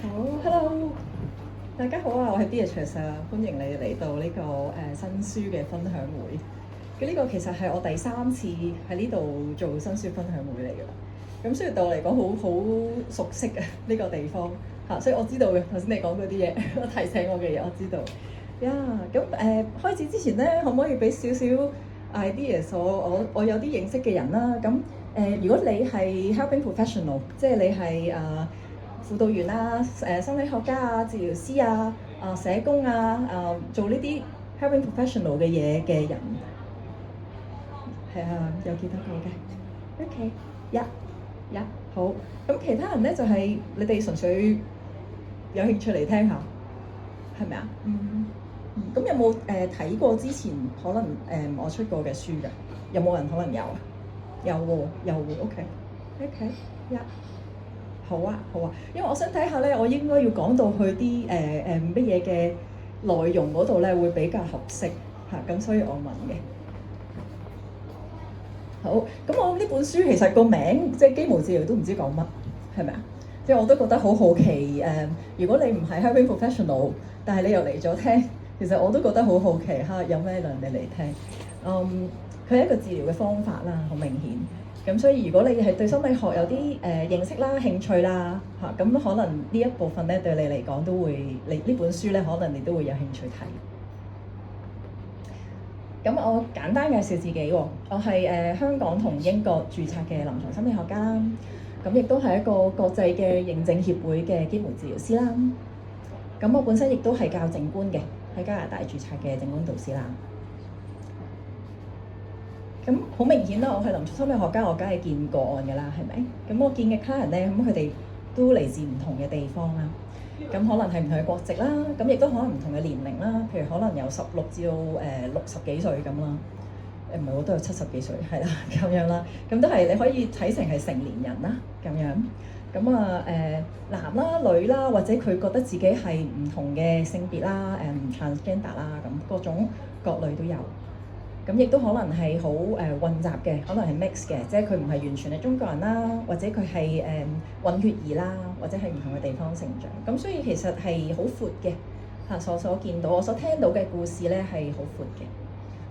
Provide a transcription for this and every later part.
好，Hello，大家好啊！我係 Beatrice 啊，歡迎你嚟到呢個新書嘅分享會。呢個其實係我第3次喺呢度做新書分享會嚟㗎啦。咁所以對我嚟講好熟悉啊呢個地方嚇，所以我知道嘅頭先你講嗰啲嘢，提醒我嘅嘢我知道。呀，咁開始之前咧，可唔可以俾少少 ideas 我有啲認識嘅人啦？咁如果你係 helping professional，即係你係輔導員啦、心理學家啊、治療師啊、社工啊、做呢啲 helping professional 嘅嘢嘅人，係啊，有幾多個嘅 ？OK，一好。咁其他人咧就係、你哋純粹有興趣嚟聽下，係咪啊？咁有冇睇過之前可能我出過嘅書㗎？有冇人可能有啊？有喎，OK，一。好啊，因為我想睇下咧，我應該要講到去啲乜嘢嘅內容嗰度咧，會比較合適嚇，咁所以我問嘅。好，咁我呢本書其實個名即係肌毛治療都唔知講乜，係咪啊？即係我都覺得好好奇如果你唔係 helping professional，但係你又嚟咗聽，其實我都覺得好好奇嚇，有咩讓你嚟聽？佢係一個治療嘅方法啦，好明顯。咁所以如果你係對心理學有啲認識啦、興趣啦嚇，咁可能呢一部分咧對你嚟講都會，你呢本書咧可能你都會有興趣睇。咁我簡單介紹自己喎，我係香港同英國註冊嘅臨床心理學家啦，咁亦都係一個國際嘅認證協會嘅肌毛治療師啦。咁我本身亦都係教靜觀嘅，喺加拿大註冊嘅靜觀導師啦。咁好明顯啦，我係臨床心理學家，我梗係見個案㗎啦，係咪？咁我見嘅 client 咧，咁佢哋都嚟自唔同嘅地方啦。咁可能係唔同嘅國籍啦，咁亦都可能唔同嘅年齡啦。譬如可能由16至到60幾歲咁啦。唔係，我都有70幾歲，係啦，咁樣啦。咁都係你可以睇成係成年人啦，咁樣。咁男啦、女啦，或者佢覺得自己係唔同嘅性別啦，transgender 啦，咁各種各類都有。咁亦都可能係好混雜嘅，可能係 mix 嘅，即係佢唔係完全係中國人啦，或者佢係混血兒啦，或者係唔同嘅地方成長。咁所以其實係好闊嘅嚇，所見到我所聽到嘅故事咧係好闊嘅，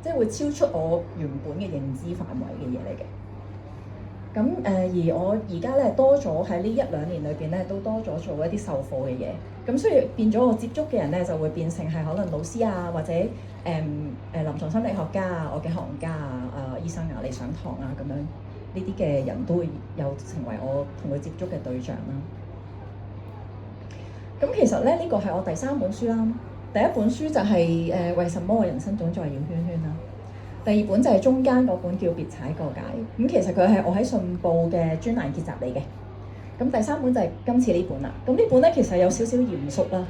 即係會超出我原本嘅認知範圍嘅嘢嚟嘅。咁而我而家咧多咗喺呢1-2年裏邊咧，都多咗做一啲授課嘅嘢。咁所以變咗我接觸嘅人咧，就會變成係可能老師啊，或者臨床心理學家啊，我嘅行家啊、醫生啊嚟上堂啊咁樣，呢啲嘅人都會有成為我同佢接觸嘅對象啦。咁其實咧呢個係我第3本書啦。第1本書就係為什麼我人生總在繞圈圈啦。第2本就係中間嗰本叫別踩過界。咁其實佢係我喺信報嘅專欄結集嚟嘅。咁第3本就係今次呢本啦。咁呢本咧其實有少少嚴肅啦，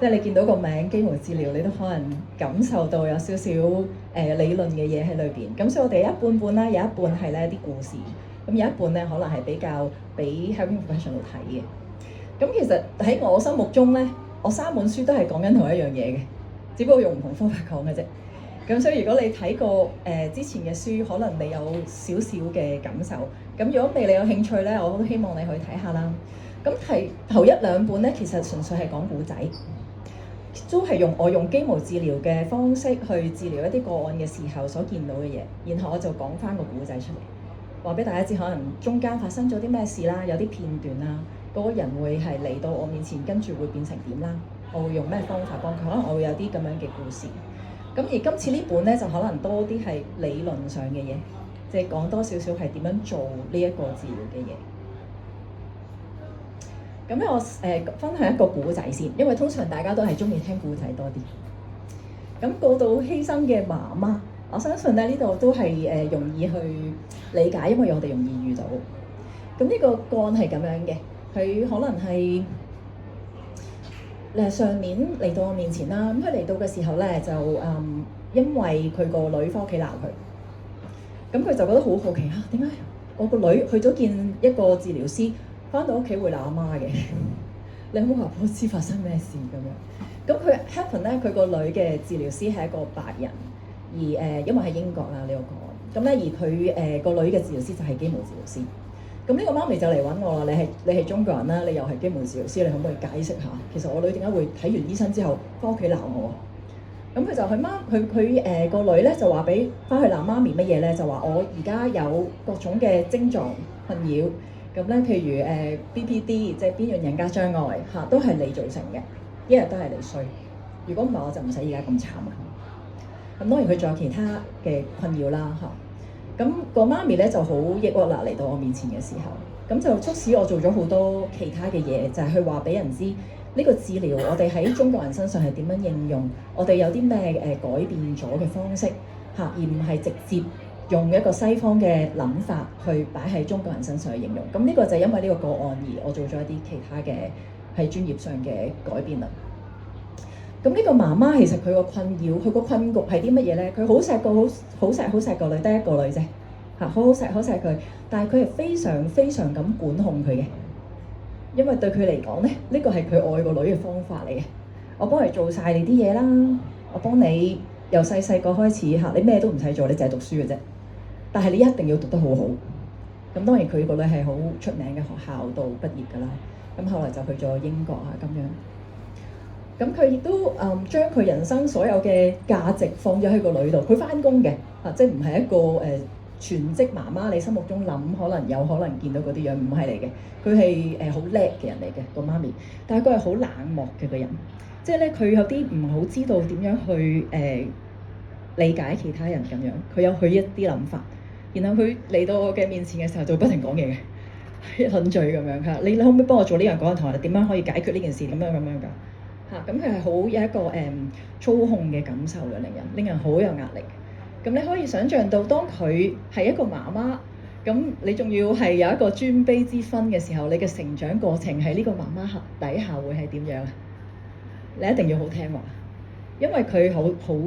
即係你見到個名肌毛治療，你都可能感受到有少少理論嘅嘢喺裏邊。咁所以我哋一半半啦，有一半係咧啲故事，咁有一半咧可能係比較俾 helping professional 睇嘅。咁其實喺我心目中咧，我3本書都係講緊同一樣嘢嘅，只不過用唔同方法講嘅啫。咁所以如果你睇過之前嘅書，可能你有少少嘅感受。咁如果未你有興趣咧，我都希望你去睇下啦。咁係頭1-2本咧，其實純粹係講古仔，都係我用肌毛治療嘅方式去治療一啲個案嘅時候所見到嘅嘢，然後我就講翻個古仔出嚟，話俾大家知可能中間發生咗啲咩事啦，有啲片段啦，嗰個人會係嚟到我面前，跟住會變成點啦，我會用咩方法幫佢，可能我會有啲咁樣嘅故事。咁而今次呢本咧就可能多啲係理論上嘅嘢，即係講多少少係點樣做呢一個治療嘅嘢。咁咧我分享一個古仔先，因為通常大家都係中意聽古仔多啲。咁過度犧牲嘅媽媽，我相信咧呢度都係容易去理解，因為我哋容易遇到。咁呢個個案係咁樣嘅，佢可能係上年嚟到我面前啦。咁佢嚟到嘅時候咧就因為佢個女返屋企鬧佢，咁佢就覺得好好奇點解我個女去咗見一個治療師，返到屋企會鬧阿媽嘅？你可唔可以話我知發生咩事咁樣？咁佢 happen 咧，佢個女嘅治療師係一個白人，而因為喺英國啦呢個個案，咁咧而佢個女嘅治療師就係肌毛治療師，咁呢個媽咪就嚟揾我啦，你係中國人啦，你又係基門治療師，你可唔可以解釋下，其實我女點解會睇完醫生之後翻屋企鬧我？咁佢就佢個女咧就話俾翻去鬧媽咪乜嘢咧，就話我而家有各種嘅症狀困擾，咁咧譬如BPD 即係邊緣人格障礙嚇，都係你造成嘅，一日都係你衰。如果唔係我就唔使而家咁慘啊！咁當然佢仲有其他嘅困擾啦嚇。咁個媽咪咧就好抑鬱啦，嚟到我面前嘅時候，咁就促使我做咗好多其他嘅嘢，就係去話俾人知呢個治療我哋喺中國人身上係點樣應用，我哋有啲咩改變咗嘅方式嚇，而唔係直接用一個西方嘅諗法去擺喺中國人身上去應用。咁呢個就係因為呢個個案而我做咗一啲其他嘅喺專業上嘅改變啦。咁呢個媽媽其實佢個困擾，佢個困局係啲乜嘢咧？佢好錫好錫個女，得一個女啫嚇，好錫佢，但係佢係非常非常咁管控佢嘅，因為對佢嚟講咧，呢個係佢愛個女嘅方法嚟嘅。我幫你做晒你啲嘢啦，我幫你由細個開始嚇，你咩都唔使做，你淨係讀書嘅啫。但係你一定要讀得好好。咁當然佢個女係好出名嘅學校度畢業㗎啦。咁後來就去咗英國啊咁樣。咁佢亦都將佢人生所有嘅價值放咗喺個女度。佢返工嘅即係唔係一個全職媽媽，你心目中諗可能見到嗰啲樣，唔係嚟嘅。佢係好叻嘅人嚟嘅個媽咪，但係佢係好冷漠嘅個人，即係咧佢有啲唔好知道點樣去理解其他人咁樣。佢有佢一啲諗法，然後佢嚟到我嘅面前嘅時候就不停講嘢嘅，噴嘴咁樣嚇。你可唔可以幫我做呢樣嗰樣，同我哋點樣可以解決呢件事咁樣㗎？咁佢係好有一個操控嘅感受嘅，令人好有壓力。咁你可以想像到，當佢係一個媽媽，咁你仲要係有一個尊卑之分嘅時候，你嘅成長過程喺呢個媽媽底下會係點樣啊？你一定要好聽話，因為佢好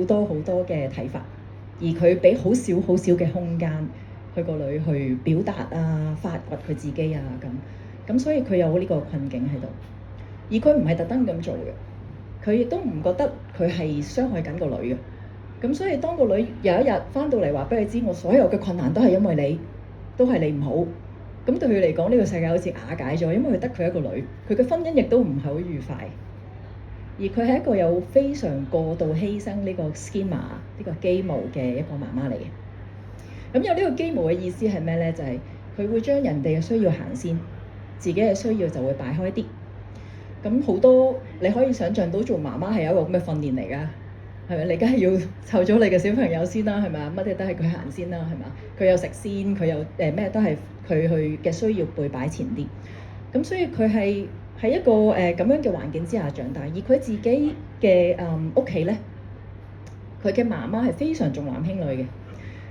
多嘅睇法，而佢俾好少嘅空間佢個女去表達啊、發掘佢自己啊咁，所以佢有呢個困境喺度，而佢唔係特登咁做嘅。佢亦都唔覺得佢係傷害緊個女嘅，咁所以當個女有一日翻到嚟話俾佢知，我所有嘅困難都係因為你，都係你唔好，咁對佢嚟講呢個世界好似瓦解咗，因為佢得佢一個女，佢嘅婚姻亦都唔係好愉快，而佢係一個有非常過度犧牲呢個 schema 呢個基模嘅一個媽媽嚟嘅。咁有呢個基模嘅意思係咩咧？就係佢會將人哋嘅需要行先，自己嘅需要就會擺開啲。咁好多你可以想像到做媽媽係有一個咁嘅訓練嚟㗎，係咪？你梗係要湊咗你嘅小朋友先啦，係咪啊？乜嘢都係佢行先啦，係咪啊？佢有食先，佢有咩都係佢去嘅需要被擺前啲。咁所以佢係喺一個咁樣嘅環境之下長大，而佢自己嘅屋企咧，佢嘅媽媽係非常重男輕女嘅。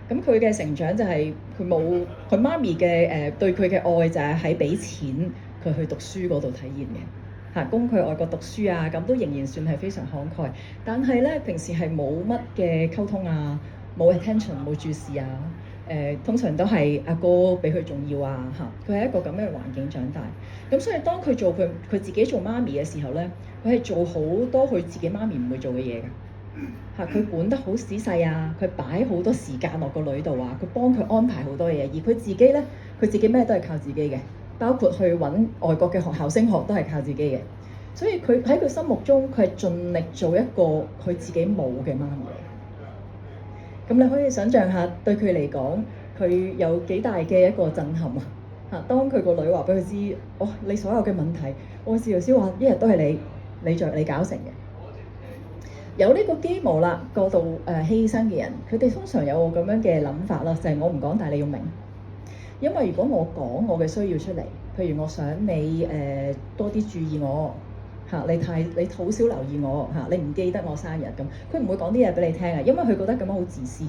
咁佢嘅成長就係佢媽咪嘅對佢嘅愛就係喺俾錢佢去讀書嗰度體現嘅。供佢外國讀書啊，咁都仍然算係非常慷慨。但係咧，平時係冇乜嘅溝通啊，冇 attention， 冇注視啊。通常都係阿哥比佢重要啊。佢係一個咁樣嘅環境長大。咁所以當佢做佢自己做媽咪嘅時候咧，佢係做好多佢自己媽咪唔會做嘅嘢㗎。佢管得好仔細啊，佢擺好多時間落個女度啊，佢幫佢安排好多嘢。而佢自己咧，佢自己咩都係靠自己嘅。包括去揾外國嘅學校升學都係靠自己嘅，所以佢喺佢心目中佢係盡力做一個佢自己冇嘅媽咪。咁你可以想像下，對佢嚟講，佢有幾大嘅一個震撼啊！當佢個女話俾佢知，你所有嘅問題，我治療師話一日都係你搞成嘅。有呢個基模啦，過度犧牲嘅人，佢哋通常有個咁樣嘅諗法啦，就係我唔講，但係你要明。因為如果我講我嘅需要出嚟，譬如我想你多啲注意我你好少留意我你唔記得我生日咁，佢唔會講啲嘢俾你聽啊，因為佢覺得咁樣好自私，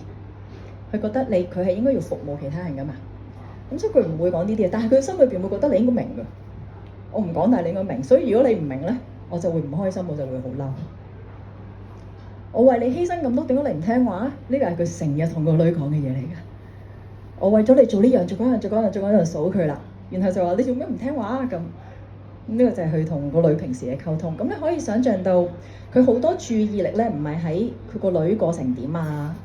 佢覺得佢係應該要服務其他人噶嘛，咁所以佢唔會講呢啲嘢，但係佢心裏邊會覺得你應該明㗎，我唔講但係你應該明，所以如果你唔明咧，我就會唔開心，我就會好嬲。我為你犧牲咁多，點解你唔聽話啊？呢個係佢成日同個女講嘅嘢嚟㗎。我為咗你做呢樣做嗰樣做嗰樣做嗰樣數佢啦，然後就話你做咩唔聽話啊咁？呢個就係佢同個女平時嘅溝通。咁你可以想像到佢好多注意力咧，唔係喺佢個女過成點啊，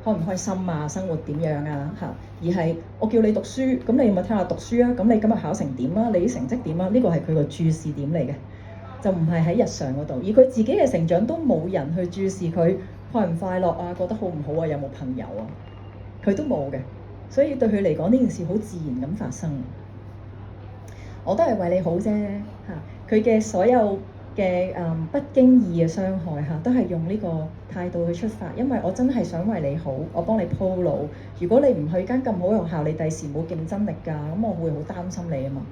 開唔開心啊，生活點樣啊嚇，而係我叫你讀書，咁你咪睇下讀書啊，咁你今日考成點啊，你啲成績點啊，呢個係佢個注視點嚟嘅，就唔係喺日常嗰度，而佢自己嘅成長都冇人去注視佢快唔快樂啊，覺得好唔好啊，有冇朋友啊，佢都冇嘅，所以對佢嚟講呢件事好自然咁發生。我都係為你好啫嚇，佢嘅所有嘅不經意嘅傷害嚇，都係用呢個態度去出發，因為我真係想為你好，我幫你鋪路。如果你唔去間咁好學校，你第時冇競爭力㗎，咁我會好擔心你啊嘛，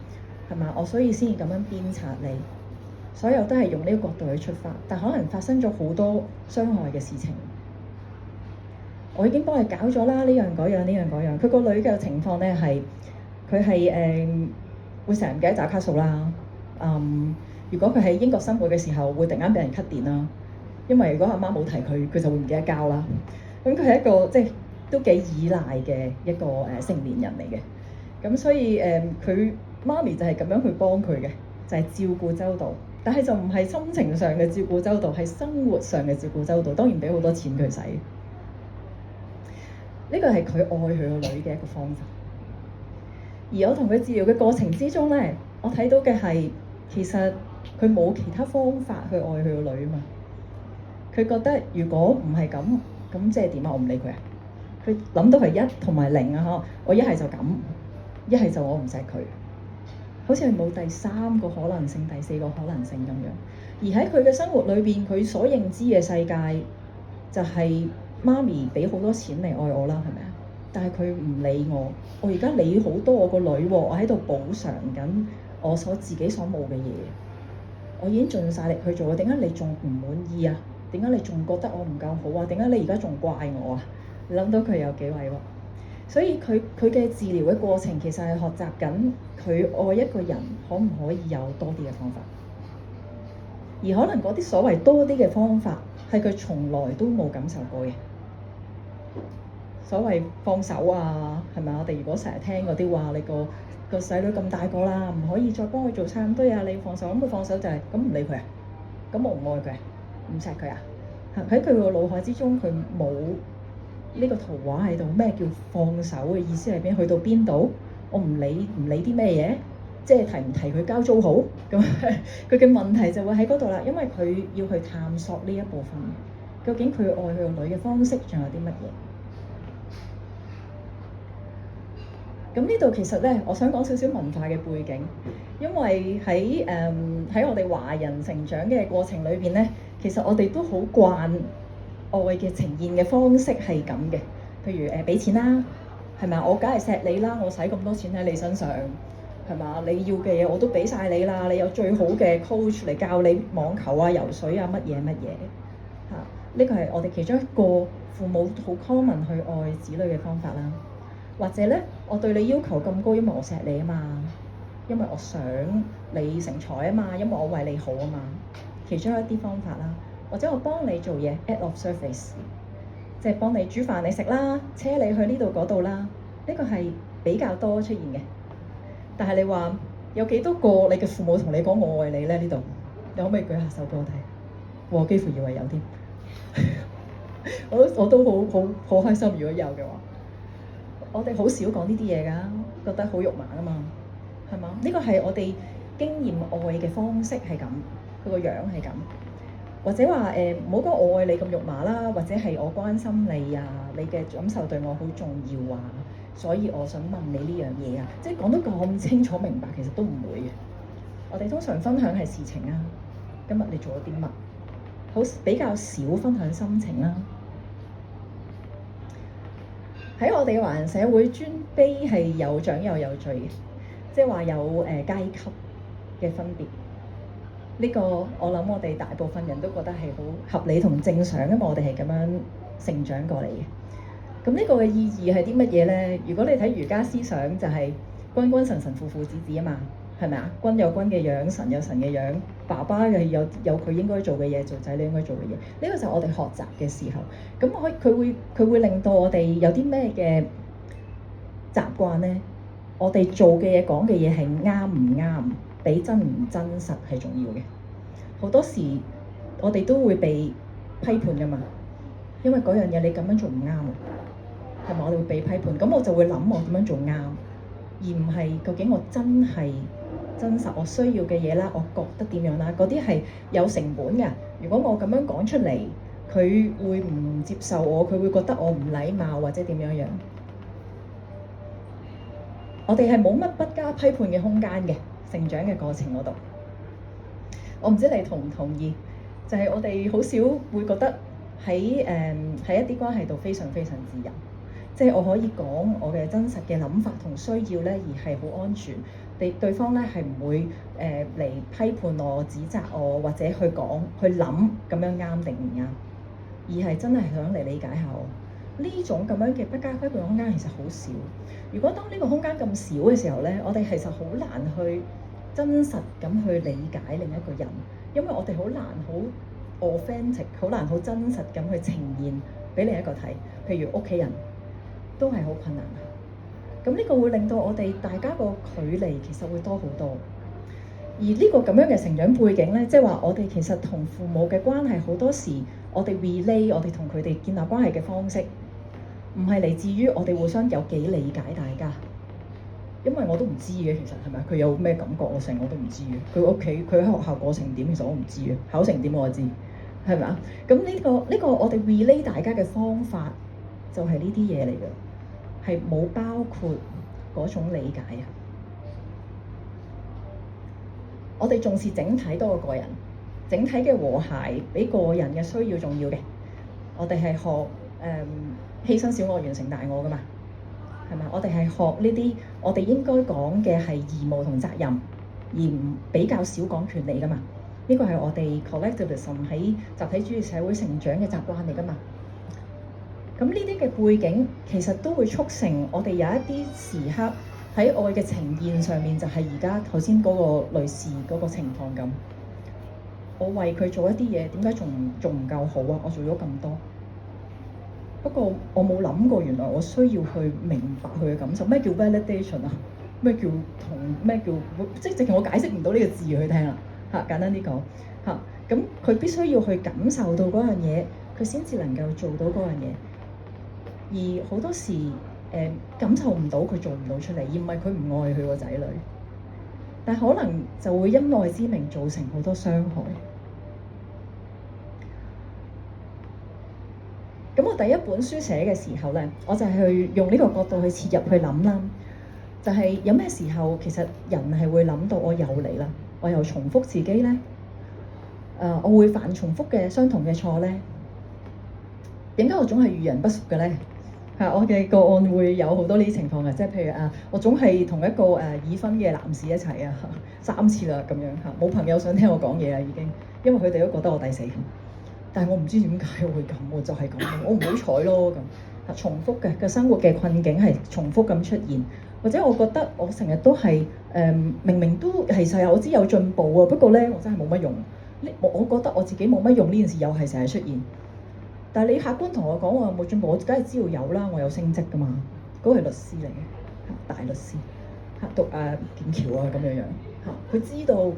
係嘛？我所以先至咁樣鞭策你，所有都係用呢個角度去出發，但可能發生咗好多傷害嘅事情。我已經幫你搞咗啦，呢樣嗰樣呢樣嗰樣。佢個女嘅情況咧係，佢係會成日唔記得找卡數啦。如果佢喺英國生活嘅時候，會突然間俾人 cut 電啦。因為如果阿媽冇提佢，佢就會唔記得交啦。咁佢係一個即係都幾依賴嘅一個成年人嚟嘅。咁所以佢媽咪就係咁樣去幫佢嘅，就係照顧周到。但係就唔係心情上嘅照顧周到，係生活上嘅照顧周到。當然俾好多錢佢使。呢個係佢愛佢個女嘅一個方法。而我同佢治療嘅過程之中咧，我睇到嘅係其實佢冇其他方法去愛佢個女啊嘛。佢覺得如果唔係咁，咁即係點啊？我唔理佢啊。佢諗到係1同埋0啊！嗬，我一係就咁，一係就我唔錫佢。好似係冇第3個可能性、第4個可能性咁樣。而喺佢嘅生活裏邊，佢所認知嘅世界就係媽咪俾好多錢嚟愛我啦，係咪啊？但係佢唔理我，我而家理好多我個女喎，我喺度補償緊我自己所冇嘅嘢。我已經盡晒力去做，點解你仲唔滿意啊？點解你仲覺得我唔夠好啊？點解你而家仲怪我啊？你諗到佢有幾委屈？所以佢嘅治療嘅過程其實係學習緊佢愛一個人可唔可以有多啲嘅方法，而可能嗰啲所謂多啲嘅方法係佢從來都冇感受過嘅。所謂放手啊，係咪？我哋如果成日聽嗰啲話，你個細女咁大個啦，唔可以再幫佢做差咁多嘢啊，你要放手。咁佢放手就係咁唔理佢啊，咁我唔愛佢啊，唔錫佢啊。喺佢個腦海之中，佢冇呢個圖畫喺度。咩叫放手嘅意思係邊？去到邊度？我唔理啲咩嘢，即係提唔提佢交租好咁。佢嘅問題就會喺嗰度啦，因為佢要去探索呢一部分，究竟佢愛佢個女嘅方式仲有啲乜嘢？咁呢度其實咧，我想講少少文化嘅背景，因為喺我哋華人成長嘅過程裏邊咧，其實我哋都好慣愛嘅呈現嘅方式係咁嘅，譬如俾錢啦，係咪啊？我梗係錫你啦，我使咁多錢喺你身上，係嘛？你要嘅嘢我都俾晒你啦，你有最好嘅 coach 嚟教你網球啊、游水啊乜嘢嚇。呢個係我哋其中一個父母好 common 去愛子女嘅方法啦。或者咧，我對你要求咁高，因為我錫你啊嘛，因為我想你成才啊嘛，因為我為你好啊嘛，其中一啲方法啦。或者我幫你做嘢 act of service， 即係幫你煮飯你食啦，車你去呢度嗰度啦，呢個係比較多出現嘅。但係你話有幾多個你嘅父母同你講我愛你咧？呢度你可唔可以舉下手俾我睇？我幾乎以為有啲，我都好開心，如果有嘅話。我哋好少講呢啲嘢㗎，覺得好肉麻啊嘛，係嘛？呢個係我哋經驗愛嘅方式係咁，佢個樣係咁，或者話唔好講我愛你咁肉麻啦，或者係我關心你啊，你嘅感受對我好重要啊，所以我想問你呢樣嘢啊，即係講得咁清楚明白，其實都唔會嘅。我哋通常分享係事情啊，今日你做咗啲乜，好比較少分享心情啦。喺我哋嘅華人社會，尊卑係有獎又有罪嘅，即係話有階級嘅分別。呢個我諗我哋大部分人都覺得係好合理同正常，因為我哋係咁樣成長過嚟嘅。咁呢個嘅意義係啲乜嘢咧？如果你睇儒家思想，就係君君臣臣父父子子啊嘛，係咪啊？君有君嘅樣，臣有臣嘅樣，爸爸嘅有佢應該做嘅嘢，做仔女應該做嘅嘢。呢個就係我哋學習嘅時候。咁佢會令到我哋有啲咩嘅習慣咧？我哋做嘅嘢、講嘅嘢係啱唔啱，比真唔真實係重要嘅。好多時我哋都會被批判㗎嘛。因為嗰樣嘢你咁樣做唔啱喎，係咪？我哋會被批判，咁我就會諗我點樣做啱，而唔係究竟我真係真實我需要嘅嘢啦，我覺得點樣啦，嗰啲係有成本嘅。如果我咁樣講出嚟，佢會唔接受我，佢會覺得我唔禮貌或者點樣樣。我哋係冇乜不加批判嘅空間嘅成長嘅過程嗰度。我唔知你同唔同意，就係我哋好少會覺得喺一啲關係度非常非常自由，即係我可以講我嘅真實嘅諗法同需要咧，而係好安全。對方咧係唔會嚟批判我、指責我或者去講、去諗咁樣啱定唔啱，而係真係想嚟理解下我。呢種咁樣嘅不加批判空間其實好少。如果當呢個空間咁少嘅時候咧，我哋其實好難去真實咁去理解另一個人，因為我哋好難好 authentic， 好難好真實咁去呈現俾另一個睇。譬如屋企人都係好困難。咁呢個會令到我哋大家個距離其實會多好多。而呢個咁樣嘅成長背景咧，即係話我哋其實同父母嘅關係好多時，我哋 relay 我哋同佢哋建立關係嘅方式，唔係嚟自於我哋互相有幾理解大家。因為我都唔知嘅，其實係咪？佢有咩感覺我成我都唔知嘅。佢屋企佢喺學校過程點，其實我唔知嘅。考成點我就知，係咪啊？咁呢個我哋 relay 大家嘅方法就係呢啲嘢嚟嘅。係冇包括嗰種理解啊！我哋重視整體多過個人，整體嘅和諧比個人嘅需要重要嘅。我哋係學犧牲小我完成大我㗎嘛，係咪？我哋係學呢啲，我哋應該講嘅係義務同責任，而唔比較少講權利㗎嘛。呢個係我哋 collectivism 喺集體主義社會成長嘅習慣嚟㗎嘛。咁呢啲嘅背景其實都會促成我哋有一啲時刻喺愛嘅呈現上面，就係而家頭先嗰個女士嗰個情況咁。我為佢做一啲嘢，點解仲唔夠好啊？我做咗咁多，不過我冇諗過原來我需要去明白佢嘅感受。咩叫 validation 啊？咩叫即係直情我解釋唔到呢個字佢聽啦嚇。簡單啲講嚇，咁佢必須要去感受到嗰樣嘢，佢先至能夠做到嗰樣嘢。而好多時感受唔到，佢做唔到出嚟，而唔係佢唔愛佢個仔女，但可能就會因愛之名造成好多傷害。咁我第一本書寫嘅時候咧，我就係去用呢個角度去切入去諗啦，就係有咩時候其實人係會諗到我又嚟啦，我又重複自己咧，我會犯重複嘅相同嘅錯咧，點解我總係遇人不淑嘅咧？我嘅個案會有好多呢啲情況嘅，即係譬如我總係同一個已婚嘅男士一齊3次啦咁樣冇朋友想聽我講嘢啦已經，因為佢哋都覺得我抵死，但係我唔知點解會咁，我就係咁，我唔好彩咯咁重複嘅生活嘅困境係重複咁出現，或者我覺得我成日都係明明都其實我知有進步啊，不過咧我真係冇乜用，我覺得我自己冇乜用呢件事又係成日出現。但係你客觀同我講我有冇進步，我梗係知道有啦，我有升職㗎嘛，嗰個係律師嚟嘅，大律師讀劍橋啊咁樣樣佢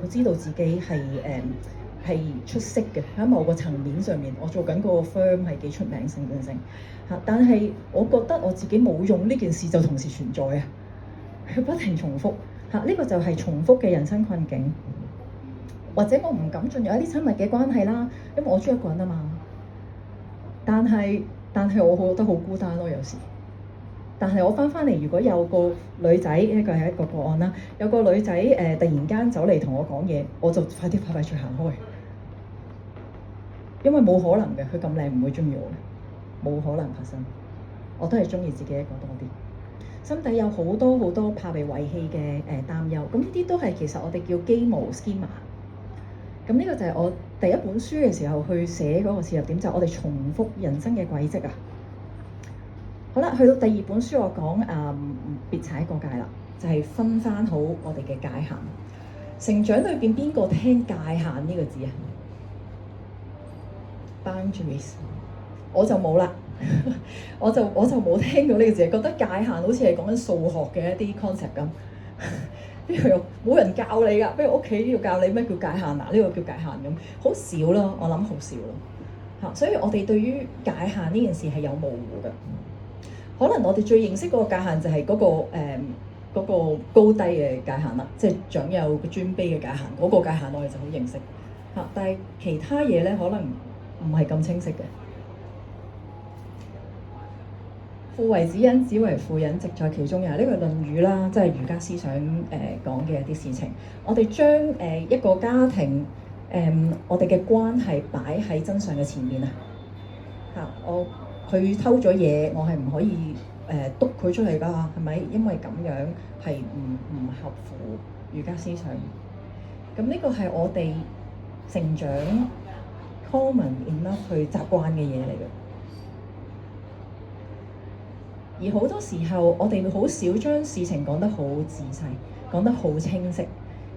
知道自己係出色嘅喺某個層面上面，我做緊個 firm 係幾出名性，但係我覺得我自己冇用呢件事就同時存在啊，佢不停重複呢個就係重複嘅人生困境，或者我唔敢進入一啲親密嘅關係啦，因為我中意一個人啊嘛。但係我覺得好孤單咯，有時。但係我翻嚟，如果有個女仔，呢個係一個個案啦，有個女仔突然間走嚟同我講嘢，我就快啲脆行開，因為冇可能嘅，佢咁靚唔會中意我嘅，冇可能發生。我都係中意自己一個多啲，心底有好多好多怕被遺棄嘅擔憂，咁呢啲都係其實我哋叫基模 schema。咁呢個就係我第一本書嘅時候去寫嗰個切入點，就係我哋重複人生嘅軌跡啊。好啦，去到第二本書我講別踩過界啦，就係分翻好我哋嘅界限。成長裏邊邊個聽界限呢個字啊 ？Boundaries， 我就冇啦，我就冇聽到呢個字，覺得界限好似係講緊數學嘅一啲 concept 咁。邊度有冇人教你㗎？不如屋企要教你咩叫界限嗱？呢個叫界限咁，好少咯，我諗好少咯。嚇，所以我哋對於界限呢件事係有模糊嘅。可能我哋最認識嗰個界限就係嗰個高低嘅界限啦，即係長幼嘅尊卑嘅界限，嗰個界限我哋就好認識嚇。但係其他嘢咧，可能唔係咁清晰嘅。父為子隱，子為父隱，直在其中也。呢個係《論語》啦，即係儒家思想講嘅一啲事情。我哋將一個家庭我哋嘅關係擺喺真相嘅前面啊！嚇，佢偷咗嘢，我係唔可以督佢出嚟㗎，係咪？因為咁樣係唔合乎儒家思想。咁呢個係我哋成長 common enough 去習慣嘅嘢嚟嘅。而好多時候，我哋好少將事情講得好仔細，講得好清晰，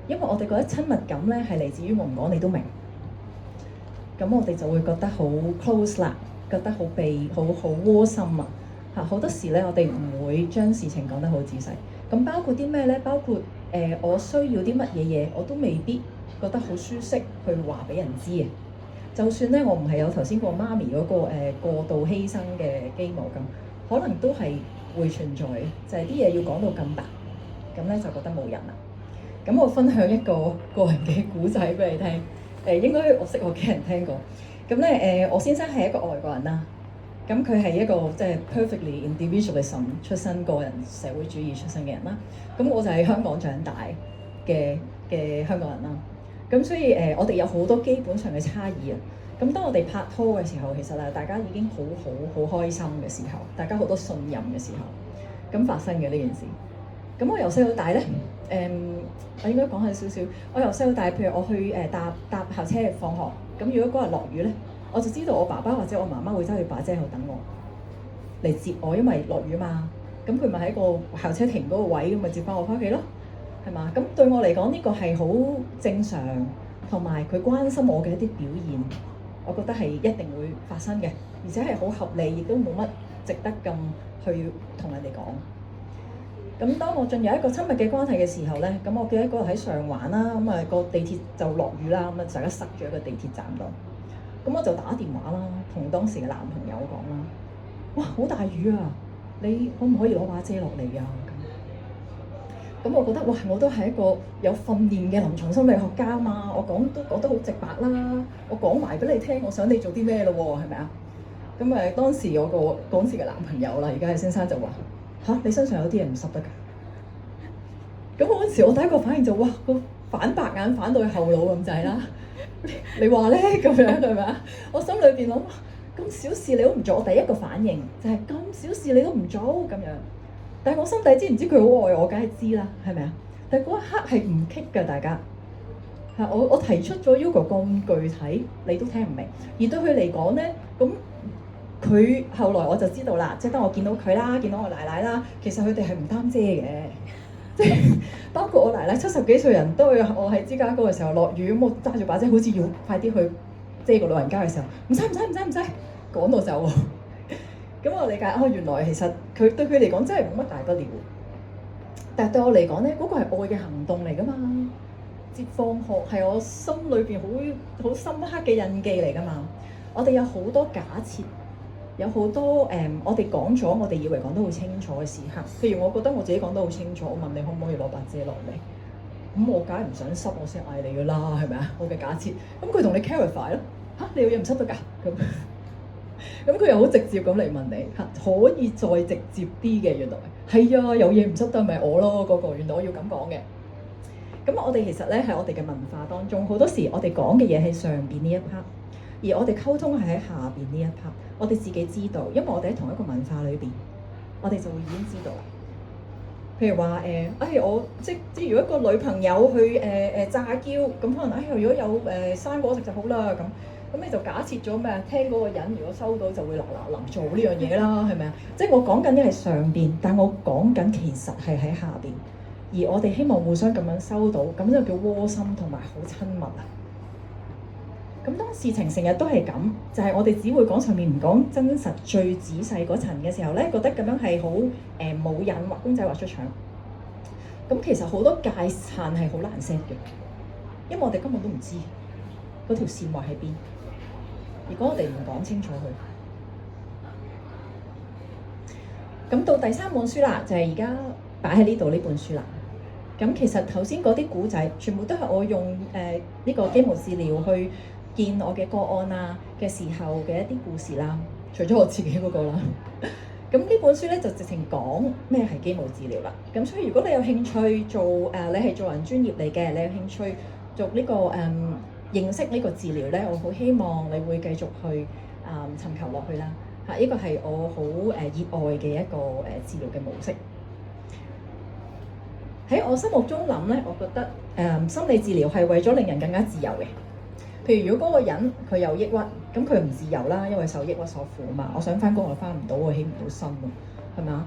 因為我哋覺得親密感咧係嚟自於我唔講你都明，咁我哋就會覺得好 close 啦，覺得好窩心啊！嚇，好多時咧，我哋唔會將事情講得好仔細。咁包括啲咩咧？包括我需要啲乜嘢嘢，我都未必覺得好舒適去話俾人知嘅。就算咧，我唔係有頭先個媽咪嗰個過度犧牲嘅基模咁。可能都係會存在嘅，就係啲嘢要講到咁白，咁咧就覺得冇人啦。咁我分享一個個人嘅故仔俾你聽。應該我識我嘅人聽過。咁咧我先生係一個外國人啦。咁佢係一個即係 perfectly individualism 出身、個人社會主義出身嘅人啦。咁我就係香港長大嘅香港人啦。咁所以我哋有好多基本上嘅差異啊。咁當我哋拍拖嘅時候，其實大家已經好開心嘅時候，大家好多信任嘅時候，咁發生嘅呢件事。咁我由細到大咧，我應該講下少少。我由細到大，譬如我去搭校車放學，咁如果嗰日落雨咧，我就知道我爸爸或者我媽媽會揸住把遮喺度等我嚟接我，因為落雨嘛。咁佢咪喺個校車停嗰個位，咁咪接翻我翻屋企咯，係嘛？咁對我嚟講，呢個係好正常，同埋佢關心我嘅一啲表現。我覺得係一定會發生嘅，而且係好合理，亦都冇乜值得咁去同人哋講。咁當我進入一個親密嘅關係嘅時候咧，咁我記得嗰日喺上環啦，咁個地鐵就落雨啦，咁大家塞住喺個地鐵站度。咁我就打電話啦，同當時嘅男朋友講啦：哇，好大雨啊！你可唔可以攞把遮落嚟啊？咁我覺得哇，我都係一個有訓練嘅臨床心理學家嘛，我講得好直白啦，我講埋俾你聽，我想你做啲咩咯喎，係咪啊？咁當時我個嗰時嘅男朋友啦，而家嘅先生就話：吓，你身上有啲嘢唔濕得㗎。咁嗰陣時我第一個反應就哇，個反白眼反到去後腦咁滯啦。你話咧咁樣係咪啊？我心裏邊諗，咁小事你都唔做，我第一個反應就係咁小事你都唔做咁樣。但係我心底知唔知佢好愛我，梗係知啦，係咪啊？但係嗰一刻係唔棘㗎，大家係我提出咗要求咁具體，你都聽唔明。而對佢嚟講咧，咁佢後來我就知道啦，即係當我見到佢啦，見到我奶奶啦，其實佢哋係唔擔遮嘅，即係包括我奶奶70幾歲人都會，我喺芝加哥嘅時候落雨，咁我揸住把遮，好似要快啲去遮個老人家嘅時候，唔使，趕到走喎。咁我理解原來其實佢對佢嚟講真係冇乜大不了，但係對我嚟講咧，嗰個係愛嘅行動嚟㗎嘛。接放學係我心裏邊好深刻嘅印記嚟㗎嘛。我哋有好多假設，有好多我哋講咗，我哋以為講得好清楚嘅時刻。譬如我覺得我自己講得好清楚，我問你可唔可以攞把遮落嚟，咁我梗係唔想濕，我先嗌你㗎啦，係咪啊？我嘅假設，咁佢同你 clarify 咯，嚇你有嘢唔濕得㗎咁。咁佢又好直接咁嚟問你嚇，可以再直接啲嘅，原來係啊，有嘢唔執得咪我咯，嗰個原來我要咁講嘅。咁我哋其實咧喺我哋嘅文化當中，好多時我哋講嘅嘢喺上邊呢一 part，而我哋溝通係喺下邊呢一 part。我哋自己知道，因為我哋喺同一個文化裏邊，我哋就會已經知道。譬如話我即如果一個女朋友去詐嬌，咁可能如果有生果食就好啦咁。咁你就假設咗咩？聽嗰個人如果收到就會嗱臨做呢樣嘢啦，係咪啊？即係我講緊嘅係上邊，但我講緊其實係喺下邊，而我哋希望互相咁樣收到，咁就叫窩心同埋好親密啊！咁當事情成日都係咁，就係我哋只會講上面唔講真實最仔細嗰層嘅時候咧，覺得咁樣係好冇癮，畫公仔畫出腸。咁其實好多界限係好難 set 嘅，因為我哋根本都唔知嗰條線畫喺邊。如果我哋唔講清楚佢。咁到第三本書啦，就係而家擺喺呢度呢本書啦。咁其實頭先嗰啲古仔，全部都係我用呢個基模治療去見我嘅個案啊嘅時候嘅一啲故事啦，除咗我自己嗰個啦。咁呢本書咧就直情講咩係基模治療啦。咁所以如果你有興趣做你係做人專業嚟嘅，你有興趣做呢個認識呢個治療咧，我好希望你會繼續去尋求落去啦。呢個係我好熱愛嘅一個治療嘅模式。喺我心目中諗咧，我覺得心理治療係為咗令人更加自由嘅。譬如如果嗰個人佢有抑鬱，咁佢唔自由啦，因為受抑鬱所苦嘛。我想返工又返唔到，我起唔到身喎，係咪啊？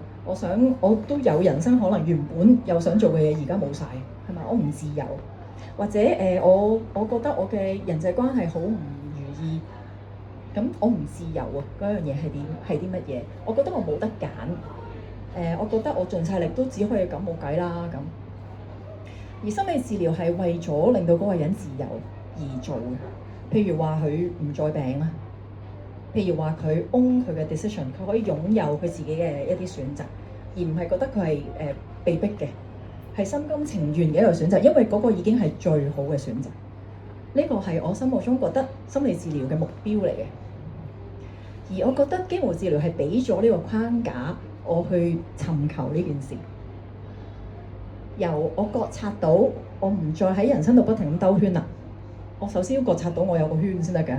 我都有人生可能原本有想做嘅嘢，而家冇晒，係咪？我唔自由，或者我覺得我嘅人際關係好唔如意，咁我唔自由啊！嗰樣嘢係啲乜嘢？我覺得我冇得揀，我覺得我盡晒力都只可以咁，冇計啦咁。而心理治療係為咗令到嗰個人自由而做嘅，譬如話佢唔再病啦，譬如話佢 own 佢嘅 decision， 佢可以擁有佢自己嘅一啲選擇，而唔係覺得佢係被逼嘅，係心甘情願嘅一個選擇，因為嗰個已經係最好嘅選擇。呢個係我心目中覺得心理治療嘅目標嚟嘅。而我覺得基模治療係俾咗呢個框架我去尋求呢件事，由我覺察到我唔再喺人生度不停咁兜圈啦。我首先要覺察到我有個圈先得㗎。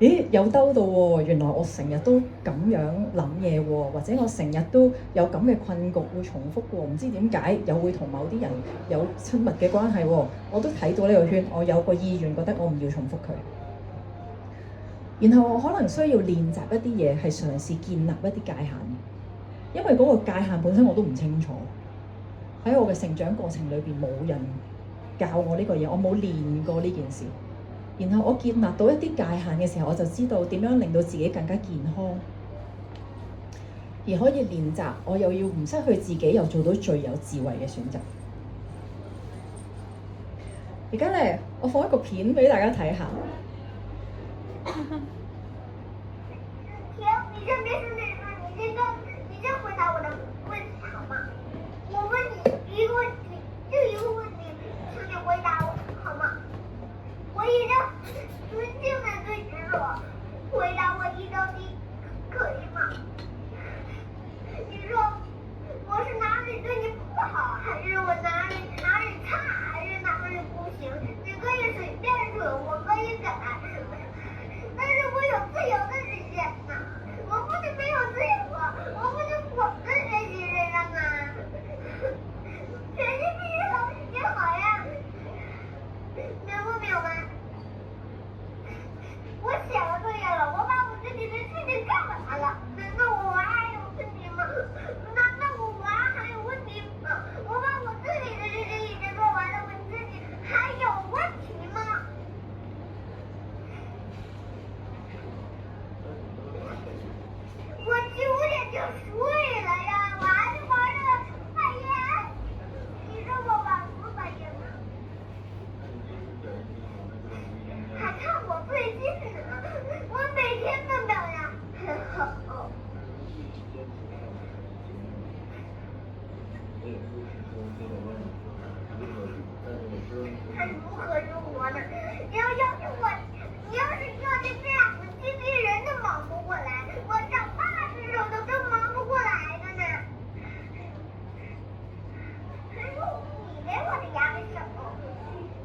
咦，有兜到喎！原來我成日都咁樣諗嘢喎，或者我成日都有咁嘅困局會重複喎，唔知點解又會同某啲人有親密嘅關係喎。我都睇到呢個圈，我有個意願覺得我唔要重複佢。然後我可能需要練習一啲嘢，係嘗試建立一啲界限，因為嗰個界限本身我都唔清楚。喺我嘅成長過程裏邊，冇人教我呢個嘢，我冇練過呢件事。然後我建立到一啲界限嘅時候，我就知道點樣令到自己更加健康，而可以練習。我又要唔失去自己，又做到最有智慧嘅選擇。而家咧，我放一個片俾大家睇下。你先回答我的問題好嗎？我問你一個問題，就一個問題，請你回答我好嗎？我一定尊敬的對執着，回答我一道題，可以嗎？你說我是哪裡對你不好，還是我哪裡差，還是哪裡不行？你可以隨便說，我可以改，但是我有自由的實現吶，我不能沒有自由啊，我不能光在學習身上啊，學習必須好也好呀，明不明白？我寫了作業了，我把我自己的事情幹完了，難道我還有問題嗎？難道我還有問題嗎？我把我自己的事情已經做完了，我自己還有問題嗎？我9點就睡了呀，我還是玩了半夜，你說我玩不半夜嗎？還看我最近呢，我每天都表揚很好。他如何如何呢？你要是我，你要是要是这樣子，機器人都忙不過來，我長大的時候都忙不過來的呢。還有你給我的壓力什麼？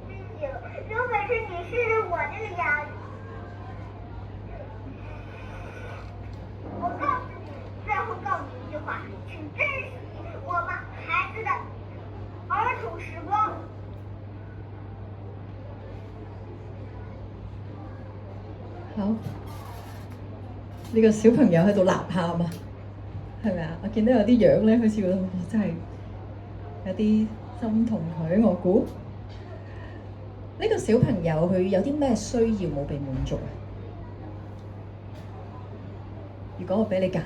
真行，有本事你試試我這個壓力。我告訴你，最後告訴你一句話，請珍惜我們孩子的兒童時光。好，呢個小朋友喺度吶喊啊，係咪啊？我見到有啲樣咧，好似覺得真係有啲心痛佢。我估呢個小朋友佢有啲咩需要冇被滿足啊？如果我俾你揀，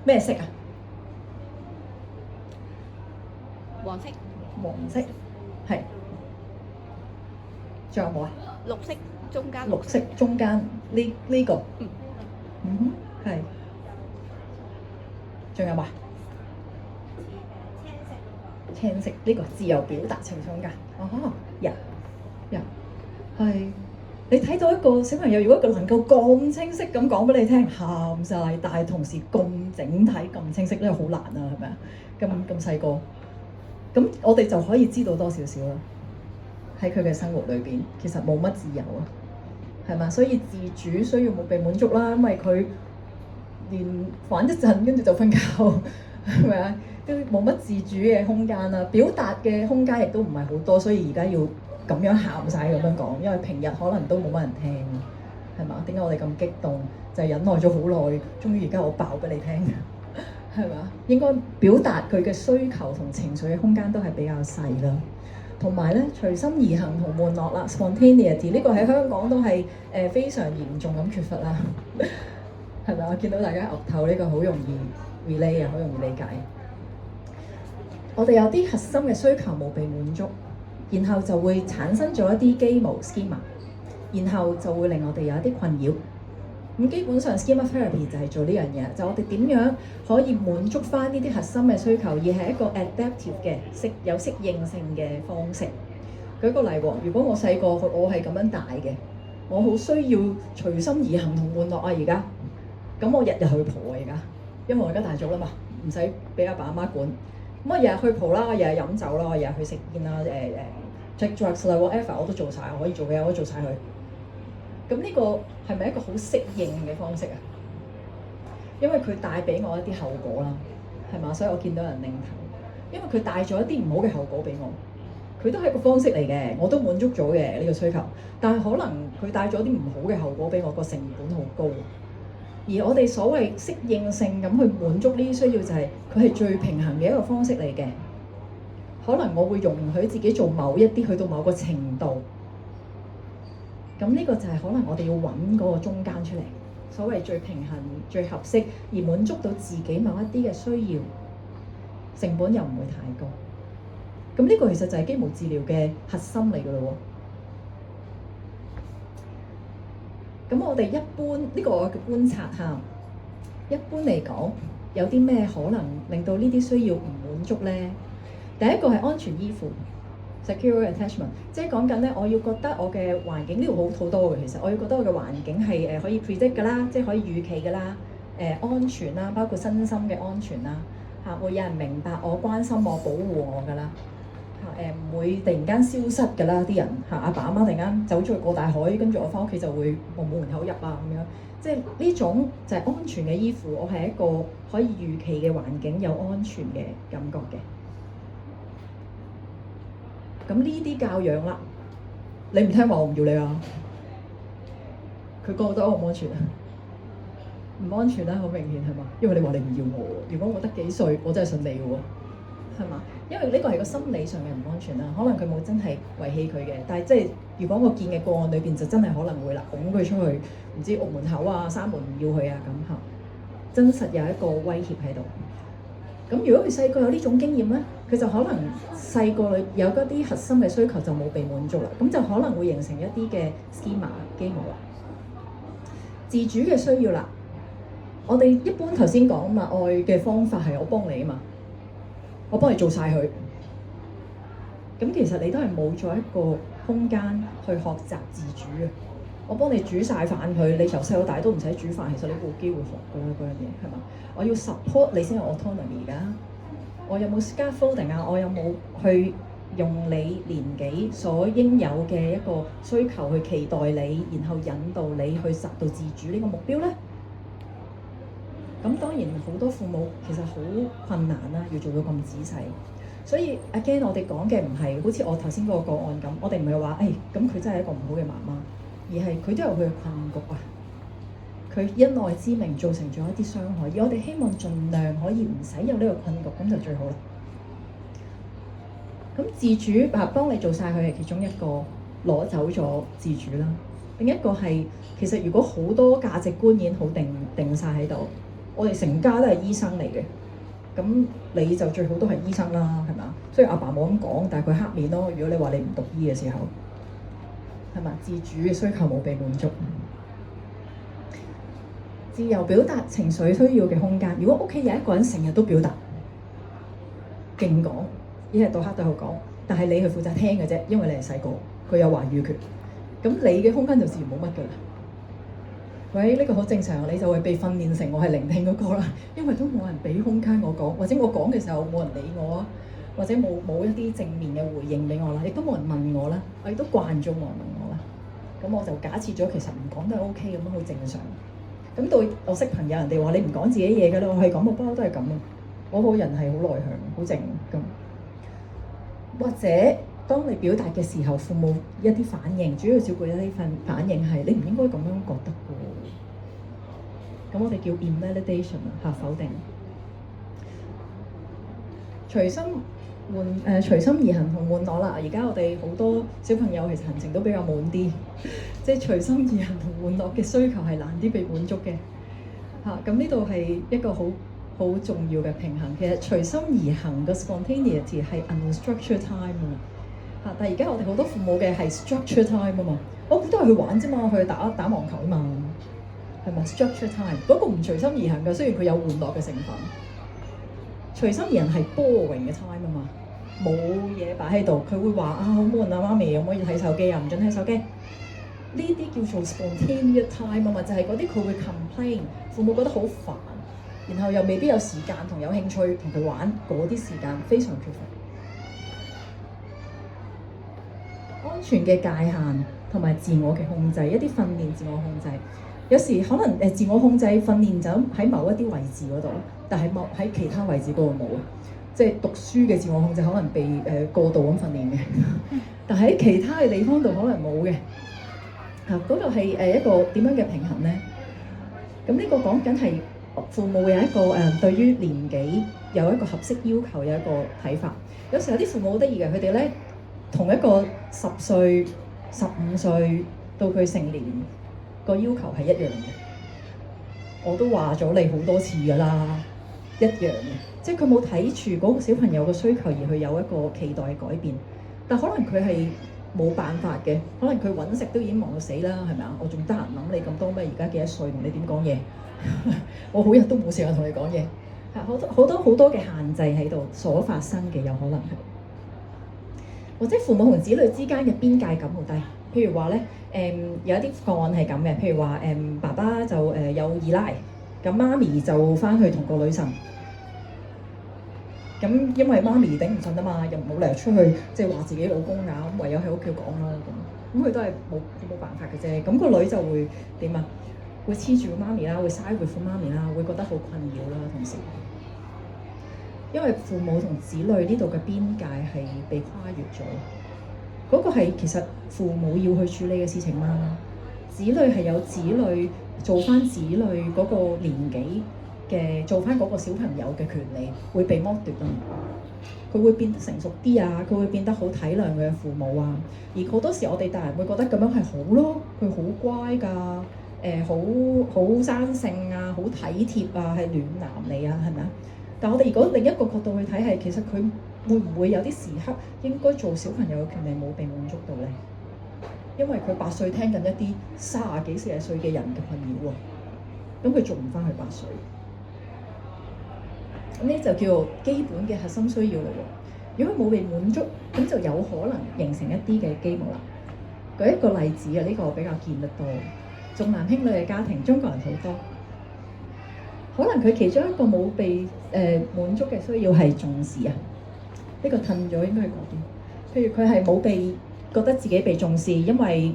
咩色啊？黃色。黃色，係。仲有冇啊？綠色中間，綠色中間呢個，哼，係。仲有冇啊？青色呢個自由表達情緒空間。哦，呀，係。你睇到一個小朋友，如果佢能夠咁清晰咁講俾你聽，喊晒，但係同時咁整體咁清晰咧，好難啊，係咪啊？咁細個，咁我哋就可以知道多少少啦。喺佢嘅生活裏邊，其實冇乜自由啊，係嘛？所以自主需要冇被滿足啦，因為佢連玩一陣跟住就瞓覺，係咪啊？都冇乜自主嘅空間啦，表達嘅空間亦都唔係好多，所以而家要咁樣喊晒咁樣講，因為平日可能都冇乜人聽，係嘛？點解我哋咁激動？就係忍耐咗好耐，終於而家我爆俾你聽，係嘛？應該表達佢嘅需求同情緒嘅空間都係比較細啦。同埋咧，隨心而行同玩樂啦 ，spontaneity 呢個喺香港都係非常嚴重咁缺乏啦，係咪啊？見到大家岌頭呢個好容易 relate 啊，好容易理解。我哋有啲核心嘅需求冇被滿足，然後就會產生咗一啲基模 schema， 然後就會令我哋有一啲困擾。咁基本上 schema therapy 就係做呢樣嘢，就我哋點樣可以滿足翻呢啲核心嘅需求，而係一個 adaptive 嘅有適應性嘅方式。舉個例喎，如果我細個我係咁樣大嘅，我好需要隨心而行同玩樂啊！而家咁我日日去蒲啊！而家因為我而家大咗啦嘛，唔使俾阿爸阿媽管。咁我日日去蒲啦，我日日飲酒啦，我日日去食煙啦，take drugs 啦 whatever 我都做晒，我可以做嘅我都做晒佢。咁呢個係咪一個好適應嘅方式啊？因為佢帶俾我一啲後果啦，係嘛？所以我見到人擰頭，因為佢帶咗一啲唔好嘅後果俾我。佢都係一個方式嚟嘅，我都滿足咗嘅呢個需求。但係可能佢帶咗啲唔好嘅後果俾我，個成本好高。而我哋所謂適應性咁去滿足呢啲需要，就係佢係最平衡嘅一個方式嚟嘅。可能我會容許自己做某一啲去到某個程度。咁呢個就係可能我哋要揾嗰個中間出嚟，所謂最平衡、最合適，而滿足到自己某一啲嘅需要，成本又唔會太高。咁呢個其實就係肌無治療嘅核心嚟㗎咯喎。咁我哋一般呢個我嘅觀察下，一般嚟講有啲咩可能令到呢啲需要唔滿足咧？第一個係安全依附。secure attachment， 即係講緊咧，我要覺得我嘅環境呢度好多嘅，其實我要覺得我嘅環境係可以 predict 㗎啦，即係可以預期㗎啦，安全啦，包括身心嘅安全啦，嚇會有人明白我、關心我、保護我㗎啦，嚇唔會突然間消失㗎啦，啲人嚇阿爸阿媽突然間走出去過大海，跟住我翻屋企就會冇門口入啊咁樣，即係呢種就係安全嘅依附，我係一個可以預期嘅環境有安全嘅感覺嘅。咁呢啲教養啦，你唔聽話我唔要你啊！佢覺得我唔安全啊，唔安全啦，好明顯係嘛？因為你話你唔要我，如果我得幾歲，我真係信你嘅喎，係嘛？因為呢個係個心理上嘅唔安全啦，可能佢冇真係遺棄佢嘅，但係即係如果我見嘅個案裏邊就真係可能會啦，拱佢出去，唔知屋門口啊、閂門唔要佢啊咁嚇，真實有一個威脅喺度。咁如果佢細個有呢種經驗咧，佢就可能細個裏有嗰啲核心嘅需求就冇被滿足啦，咁就可能會形成一啲嘅 schema 基模啦。自主嘅需要啦，我哋一般頭先講嘛，愛嘅方法係我幫你啊嘛，我幫你做晒佢。咁其實你都係冇咗一個空間去學習自主啊！我幫你煮晒飯佢，你由細到大都唔使煮飯，其實你冇機會學㗎啦，嗰樣嘢係嘛？我要 support 你先有 autonomy 㗎。我有冇 scaffolding 啊？我有冇去用你年紀所應有嘅一個需求去期待你，然後引導你去達到自主呢個目標咧？咁當然好多父母其實好困難啦，要做到咁仔細。所以 again 我哋講嘅唔係好似我頭先嗰個個案咁，我哋唔係話咁佢真係一個唔好嘅媽媽，而係佢都有佢嘅困局啊。佢因愛之名造成咗一啲傷害，而我哋希望盡量可以唔使有呢個困局，咁就最好啦。咁自主幫你做晒佢係其中一個攞走咗自主啦。另一個係其實如果好多價值觀已經好定晒喺度，我哋成家都係醫生嚟嘅，咁你就最好都係醫生啦，係咪啊？雖然阿爸冇咁講，但係佢黑面咯。如果你話你唔讀醫嘅時候，係嘛？自主嘅需求冇被滿足。自由表達情緒需要嘅空間。如果屋企有一個人成日都表達，勁講，一日到黑都喺度講，但係你係負責聽嘅啫，因為你係細個，佢有話語權，咁你嘅空間就自然冇乜㗎啦。喂，呢個好正常，你就會被訓練成我係聆聽嗰個啦，因為都冇人俾空間我講，或者我講嘅時候冇人理我啊，或者冇一啲正面嘅回應俾我啦，亦都冇人問我啦，我亦都慣咗冇人問我啦，咁我就假設咗其實唔講都係 OK 咁樣，好正常。咁到我識朋友，人哋話你唔講自己嘢㗎啦，我係講，我不嬲都係咁啊。我個人係好內向，好靜咁。或者當你表達嘅時候，父母一啲反應，主要照顧一啲反應係你唔應該咁樣覺得嘅。咁我哋叫 invalidation 嚇，否定。隨心而行同玩樂啦。而家我哋好多小朋友其實行程都比較滿啲，即係隨心而行同玩樂嘅需求係難啲被滿足嘅嚇。咁呢度係一個好重要嘅平衡。其實隨心而行嘅 spontaneity 係 unstructured time 啊嚇，但係而家我哋好多父母嘅係 structured time 啊嘛。我估都係去玩啫嘛，去打網球啊嘛，係咪 structured time？嗰個唔隨心而行嘅，雖然佢有玩樂嘅成分。隨心而行係 boring 嘅 time 啊嘛，冇嘢擺喺度，佢會話好悶啊，媽咪可唔可以睇手機啊？唔準睇手機。呢啲叫做 spontaneous time 啊嘛，就係嗰啲佢會 complain， 父母覺得好煩，然後又未必有時間同有興趣同佢玩，嗰啲時間非常缺乏。安全嘅界限同埋自我嘅控制，一啲訓練自我控制。有時可能自我控制訓練就喺某一啲位置嗰度，但係喺其他位置嗰度冇啊。即係讀書嘅自我控制可能被過度咁訓練嘅，但喺其他嘅地方度可能冇嘅。嗰度係一個點樣嘅平衡咧？咁呢個講緊係父母有一個對於年紀有一個合適要求有一個睇法。有時有啲父母好得意嘅，佢哋咧同一個10歲、15歲到佢成年，個要求係一樣嘅，我都話咗你好多次㗎啦，一樣嘅，即係佢冇睇住嗰個小朋友嘅需求而去有一個期待改變，但可能佢係冇辦法嘅，可能佢揾食都已經忙到死啦，係咪啊？我仲得閒諗你咁多咩？而家幾多歲同你點講嘢？我好日都冇時間同你講嘢，係好多嘅限制喺度所發生嘅，有可能係，或者父母同子女之間嘅邊界感好低。譬如話咧，有一啲個案係咁嘅，譬如話爸爸就有二奶，咁媽咪就翻去同個女呻，咁因為媽咪頂唔順啊嘛，又冇理由出去即係話自己老公㗎，咁唯有喺屋企講咯咁，佢都係冇辦法嘅啫。咁個女就會點啊？會黐住個媽咪啦，會嘥回父媽咪啦，會覺得好困擾啦，同時，因為父母同子女呢度嘅邊界係被跨越咗。嗰個係其實父母要去處理嘅事情嘛，子女係有子女做翻子女嗰個年紀嘅，做翻嗰個小朋友嘅權利會被剝奪啊！佢會變得成熟啲啊，佢會變得好體諒佢嘅父母啊。而好多時我哋大人會覺得咁樣係好咯，佢好乖㗎，好生性啊，好體貼啊，係暖男嚟啊，係咪啊？但我哋如果另一個角度去睇係，其實佢會唔會有啲時刻應該做小朋友嘅權利冇被滿足到咧？因為佢8歲聽緊一啲30幾40歲嘅人嘅困擾喎，咁佢做唔翻去8歲，咁呢就叫做基本嘅核心需要嚟喎。如果佢冇被滿足，咁就有可能形成一啲嘅飢餓啦。舉一個例子啊，呢個我比較見得多，重男輕女嘅家庭，中國人好多。可能佢其中一個冇被滿足嘅需要係重視啊，呢個褪咗應該係嗰啲。譬如佢係冇被覺得自己被重視，因為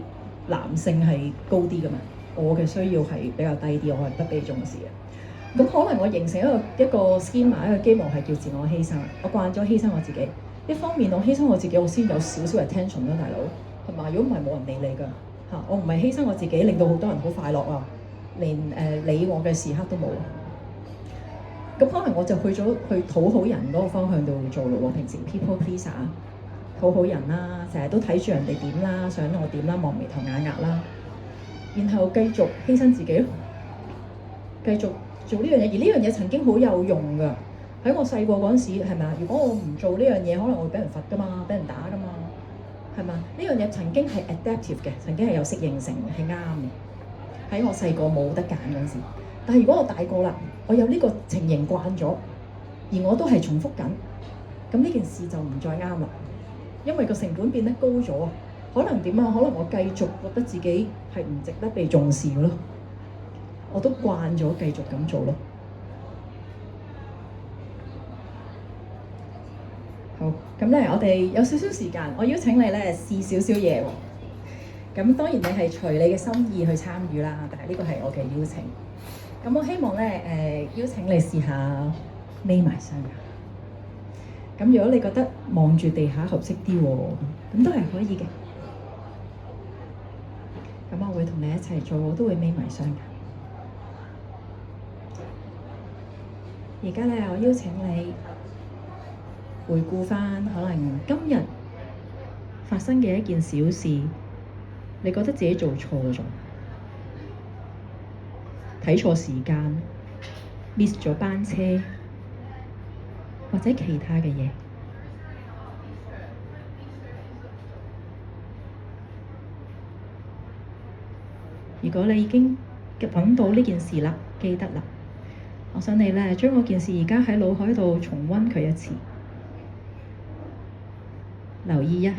男性係高啲㗎嘛，我嘅需要係比較低啲，我係不被重視嘅。咁可能我形成一個 schema， 一個基模係叫自我犧牲，我慣咗犧牲我自己。一方面我犧牲我自己，我先有少少 attention 啦，大佬係嘛？如果唔係冇人理你㗎嚇，我唔係犧牲我自己，令到好多人好快樂啊，連理我嘅時刻都冇。咁可能我就去討好人嗰個方向度做咯喎，平時 people pleaser 討好人啦，成日都睇住人哋點啦，想我點啦，望眉頭眼額啦，然後繼續犧牲自己咯，繼續做呢樣嘢，而呢樣嘢曾經好有用㗎。喺我細個嗰陣時係咪啊？如果我唔做呢樣嘢，可能我會俾人罰㗎嘛，俾人打㗎嘛。係嘛？呢樣嘢曾經係 adaptive 嘅，曾經係有適應性嘅，係啱嘅。喺我細個冇得揀嗰陣時，但係如果我大個啦，我有呢個情形慣咗，而我都係重複緊，咁呢件事就唔再啱啦，因為個成本變得高咗啊。可能點啊？可能我繼續覺得自己係唔值得被重視嘅咯，我都慣咗繼續咁做咯。好，咁咧我哋有少少時間，我邀請你咧試少少嘢喎。咁當然你係隨你嘅心意去參與啦，但係呢個係我嘅邀請。咁我希望咧邀請你試下眯埋雙眼。咁如果你覺得望住地下合適啲喎，咁都係可以嘅。咁我會同你一齊做，我都會眯埋雙眼。而家咧，我邀請你回顧返可能今日發生嘅一件小事，你覺得自己做錯咗，睇錯時間，miss 咗班車，或者其他嘅嘢。如果你已經揾到呢件事啦，記得啦，我想你咧將嗰件事而家喺腦海度重溫佢一次，留意一下，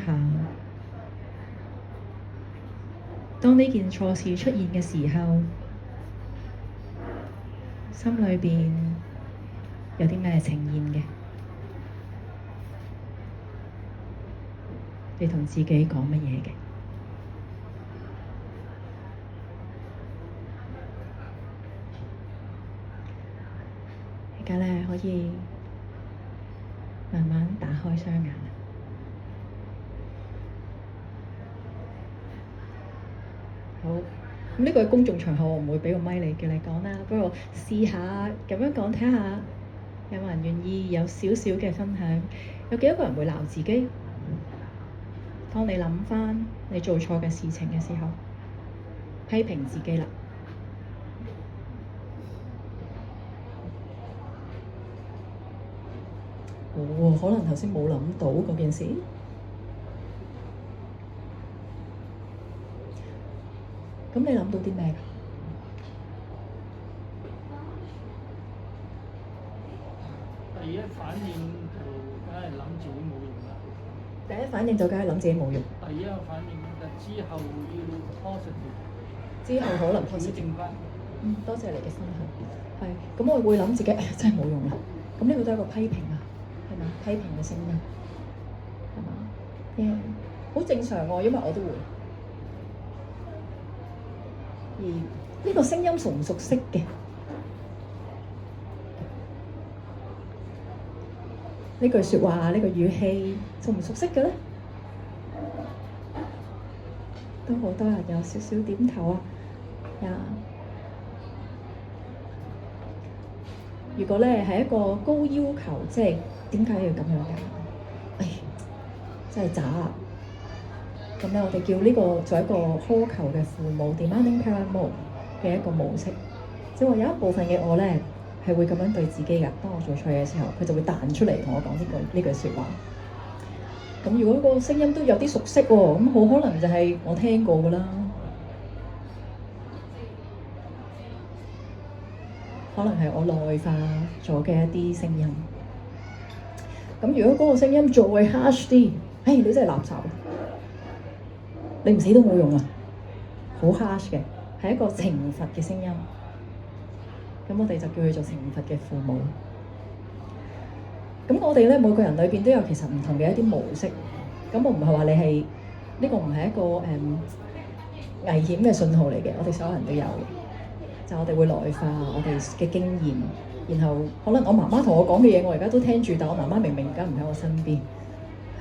當呢件錯事出現嘅時候，心裏邊有啲咩呈現嘅？你同自己講乜嘢嘅？而家咧可以慢慢打開雙眼。好，咁呢個係公眾場合，我唔會畀個咪你，叫你講啦。不過試下咁樣講，睇下有冇人願意有少少嘅分享。有幾多個人會鬧自己？當你諗返你做錯嘅事情嘅時候，批評自己啦。哦，可能頭先冇諗到嗰件事。咁你諗到啲咩㗎？第一反應就梗係諗自己冇用啦。第一反應就梗係諗自己冇用。第一個反應就之後要 positive。之後可能調整翻。多謝你嘅分享。係，咁我會諗自己，哎呀真係冇用啦。咁呢個都係一個批評啊，係嘛？批評嘅聲音，係嘛？好正常喎，因為我都會。而呢個聲音熟唔熟悉嘅？呢句説話，呢個語氣熟唔熟悉嘅咧？都好多人有少少點頭啊！如果咧係一個高要求，即係點解要咁樣㗎？哎，真係渣啊！咁咧，我哋叫呢個做一個苛求嘅父母 （demanding parent mode） 嘅一個模式。即係話有一部分嘅我咧係會咁樣對自己㗎。當我做錯嘢嘅時候，佢就會彈出嚟同我講呢句説話。咁如果個聲音都有啲熟悉喎，咁好可能就係我聽過㗎啦。可能係我內化咗嘅一啲聲音。咁如果嗰個聲音再 harsh 啲，哎，你真係垃圾，你唔死都冇用啊！好 harsh 嘅，係一個懲罰嘅聲音。咁我哋就叫佢做懲罰嘅父母。咁我哋咧每個人裏邊都有其實唔同嘅一啲模式。咁我唔係話你係呢個唔係一個危險嘅信號嚟嘅，我哋所有人都有嘅。就我哋會內化我哋嘅經驗，然後可能我媽媽同我講嘅嘢，我而家都聽住，但我媽媽明明而家唔喺我身邊，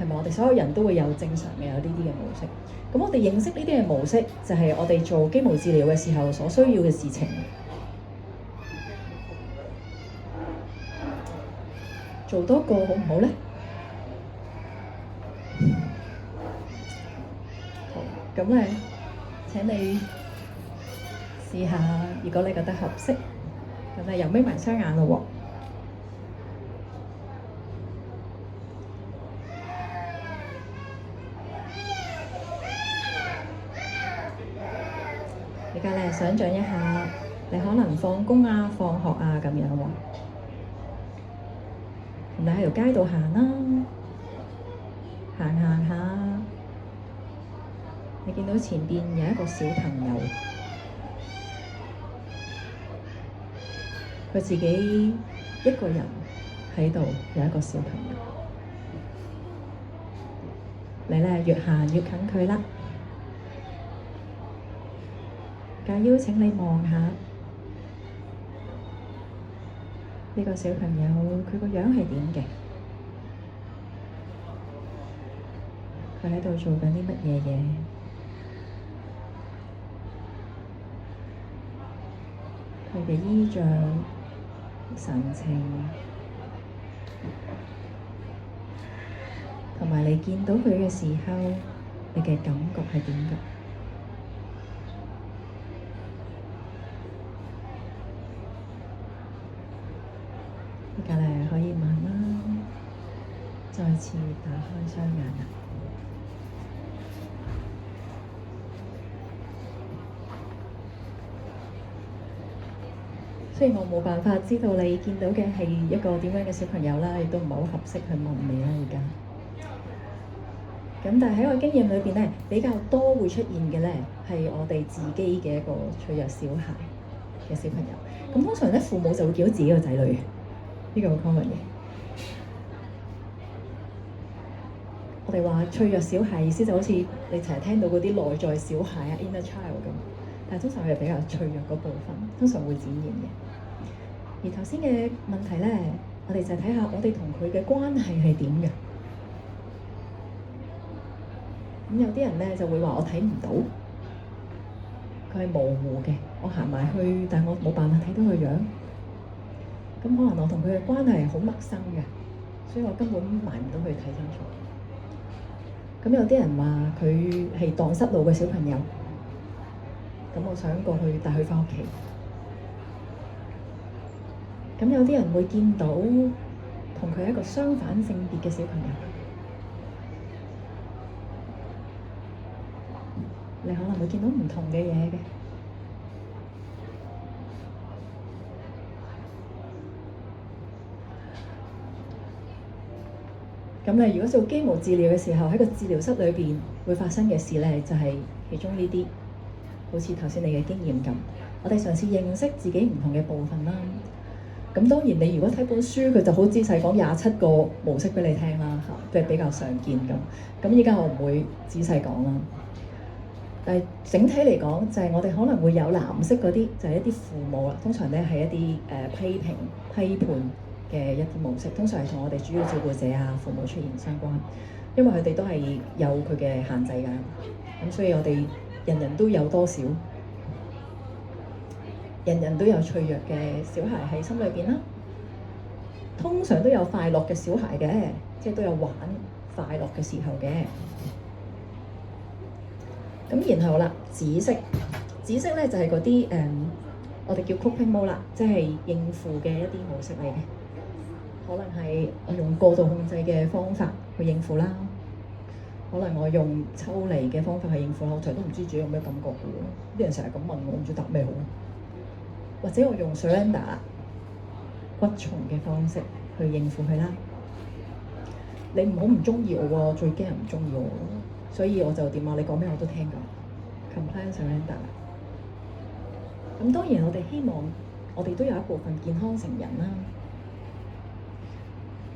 係咪？我哋所有人都會有正常嘅有呢啲嘅模式。咁我哋認識呢啲嘅模式，就係我哋做肌毛治療嘅時候所需要嘅事情。做多個好唔好咧？好，咁咧請你試下，如果你覺得合適，咁你又眯埋雙眼咯喎。而家咧想像一下，你可能放工啊、放學啊咁樣喎，你喺條街度行啦，行下，你見到前邊有一個小朋友，佢自己一個人喺度，有一個小朋友。你咧越行越近佢啦，就邀請你望下呢個小朋友，佢個樣係點嘅？佢喺度做緊啲乜嘢嘢？佢嘅衣着、神情，同埋你見到佢嘅時候，你嘅感覺係點㗎？而家咧可以慢慢再次打開雙眼啦。雖然我冇辦法知道你見到嘅係一個點樣嘅小朋友啦，亦都唔係好合適去問你啦而家。咁但係喺我經驗裏邊咧，比較多會出現嘅咧係我哋自己嘅一個脆弱小孩嘅小朋友。咁通常咧父母就會見到自己個仔女，呢個好 common 嘅。我哋話脆弱小孩意思就好似你成日聽到嗰啲內在小孩啊 inner child 咁，但係通常係比較脆弱嗰部分，通常會展現嘅。而頭先嘅問題咧，我哋就睇下我哋同佢嘅關係係點嘅。咁有啲人咧就會話我睇唔到，佢係模糊嘅，我行埋去，但係我冇辦法睇到佢樣。咁可能我同佢嘅關係係好陌生嘅，所以我根本埋唔到去睇清楚。咁有啲人話佢係蕩失路嘅小朋友，咁我想過去帶佢返屋企。咁有啲人會見到同佢一個相反性別嘅小朋友，你可能會見到唔同嘅嘢嘅。咁你如果做肌毛治療嘅時候，喺個治療室裏邊會發生嘅事咧，就係其中呢啲，好似頭先你嘅經驗咁。我哋嘗試認識自己唔同嘅部分啦。咁當然你如果睇本書，佢就好仔細講27個模式俾你聽啦，嚇，即係比較常見咁。咁依家我唔會仔細講啦。但係整體嚟講，就係我哋可能會有藍色嗰啲，就係一啲父母啦。通常咧係一啲批評、批判嘅一啲模式，通常係同我哋主要照顧者啊、父母出現相關，因為佢哋都係有佢嘅限制㗎。咁所以我哋人人都有多少，人人都有脆弱嘅小孩喺心裏邊啦。通常都有快樂嘅小孩嘅，即係都有玩快樂嘅時候嘅。咁然後啦，紫色咧就係嗰啲我哋叫 coping mode 啦，即係應付嘅一啲模式嚟嘅。可能係我用過度控制嘅方法去應付啦，可能我用抽離嘅方法去應付啦。我成日都唔知自己有咩感覺嘅喎，啲人成日咁問我，唔知答咩好。或者我用 surrender 屈從嘅方式去應付佢啦。你唔好唔中意我喎，最驚人唔中意我，所以我就點啊？你講咩我都聽㗎。Compliance surrender。咁當然我哋希望我哋都有一部分健康成人啦。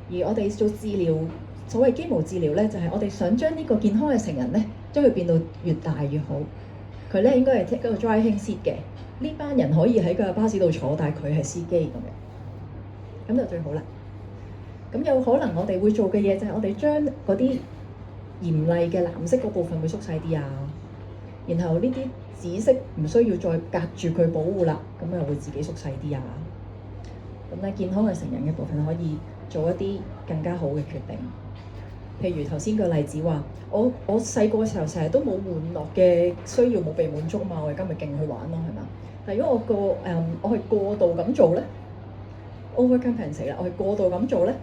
而我哋做治療，所謂肌毛治療咧，就係我哋想將呢個健康嘅成人咧，將佢變到越大越好。佢咧應該係 take 嗰個 driving seat 嘅，呢班人可以喺個巴士度坐，但係佢係司機咁樣，咁就最好啦。咁有可能我哋會做嘅嘢就係我哋將嗰啲嚴厲嘅藍色嗰部分會縮細啲啊，然後呢啲紫色唔需要再隔住佢保護啦，咁又會自己縮細啲啊。咁咧健康嘅成人嘅部分可以做一啲更加好嘅決定。譬如頭先個例子話，我細個嘅時候成日都冇玩樂嘅需要，冇被滿足嘛，我而家咪勁去玩咯，係嘛？但如果我係過度咁做咧 ，overcompensate 啦，我係過度咁做咧，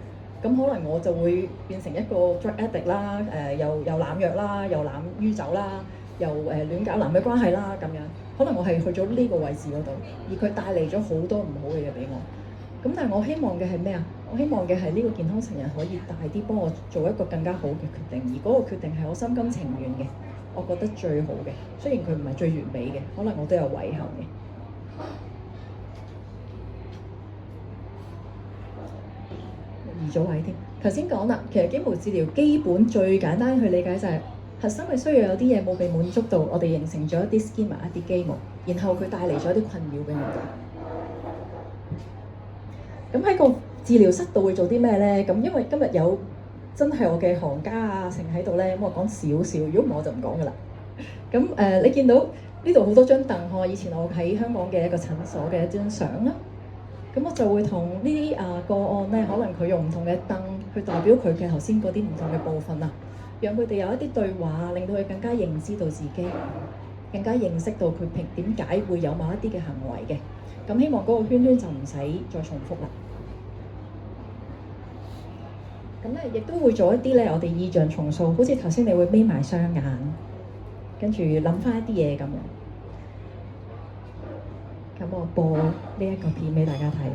咁可能我就會變成一個 drug addict 啦，又濫藥啦，又濫酗酒啦，又亂搞男女關係啦咁樣。可能我係去咗呢個位置嗰度，而佢帶嚟咗好多唔好嘅嘢俾我。咁但係我希望嘅係咩啊？我希望嘅係呢個健康成人可以大啲幫我做一個更加好嘅決定，而嗰個決定係我心甘情願嘅，我覺得最好嘅。雖然佢唔係最完美嘅，可能我都有遺憾嘅。移咗位添。頭先講啦，其實肌毛治療基本最簡單去理解就係核心係需要有啲嘢冇被滿足到，我哋形成咗一啲 schema 一啲肌毛，然後佢帶嚟咗一啲困擾嘅問題。咁喺個治療室度會做啲咩咧？咁因為今日有真係我嘅行家啊成喺度咧，咁我講少少，如果唔係我就唔講噶啦。咁你見到呢度好多張凳，我以前我喺香港嘅一個診所嘅一張相啦。咁我就會同呢啲個案咧，可能佢用唔同嘅凳去代表佢嘅頭先嗰啲唔同嘅部分啊，讓佢哋有一啲對話，令到佢更加認知到自己，更加認識到佢點解會有某一啲嘅行為嘅。咁希望嗰個圈圈就唔使再重複啦。咁咧亦都會做一啲咧，我哋意象重塑，好似頭先你會眯埋雙眼，跟住諗翻一啲嘢咁樣。咁我播呢一個片俾大家睇，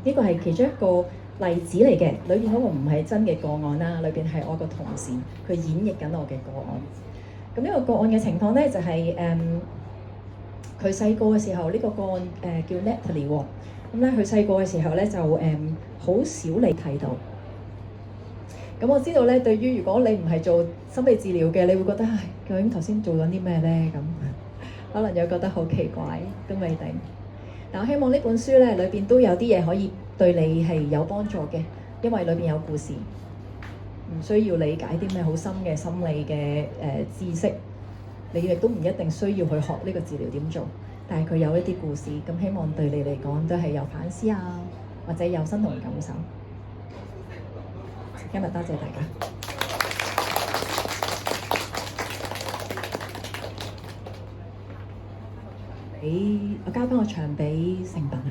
呢個係其中一個例子嚟嘅，裏邊嗰個唔係真嘅個案啦，裏邊係我個同事佢演繹緊我嘅個案。咁呢個個案嘅情況咧就係佢細個嘅時候，呢個個案叫 Natalie 喎。咁咧佢細個嘅時候咧就好少你睇到。咁我知道咧，對於如果你唔係做心理治療嘅，你會覺得唉，究竟頭先做緊啲咩咧？咁可能又覺得好奇怪，都未定。但我希望呢本書咧裏邊都有啲嘢可以對你係有幫助嘅，因為裏邊有故事，唔需要理解啲咩好深嘅心理嘅知識，你亦都唔一定需要去學呢個治療點做，但係佢有一啲故事，咁希望對你嚟講都係有反思啊，或者有身同感受。今日多謝大家。我交翻個場俾成品。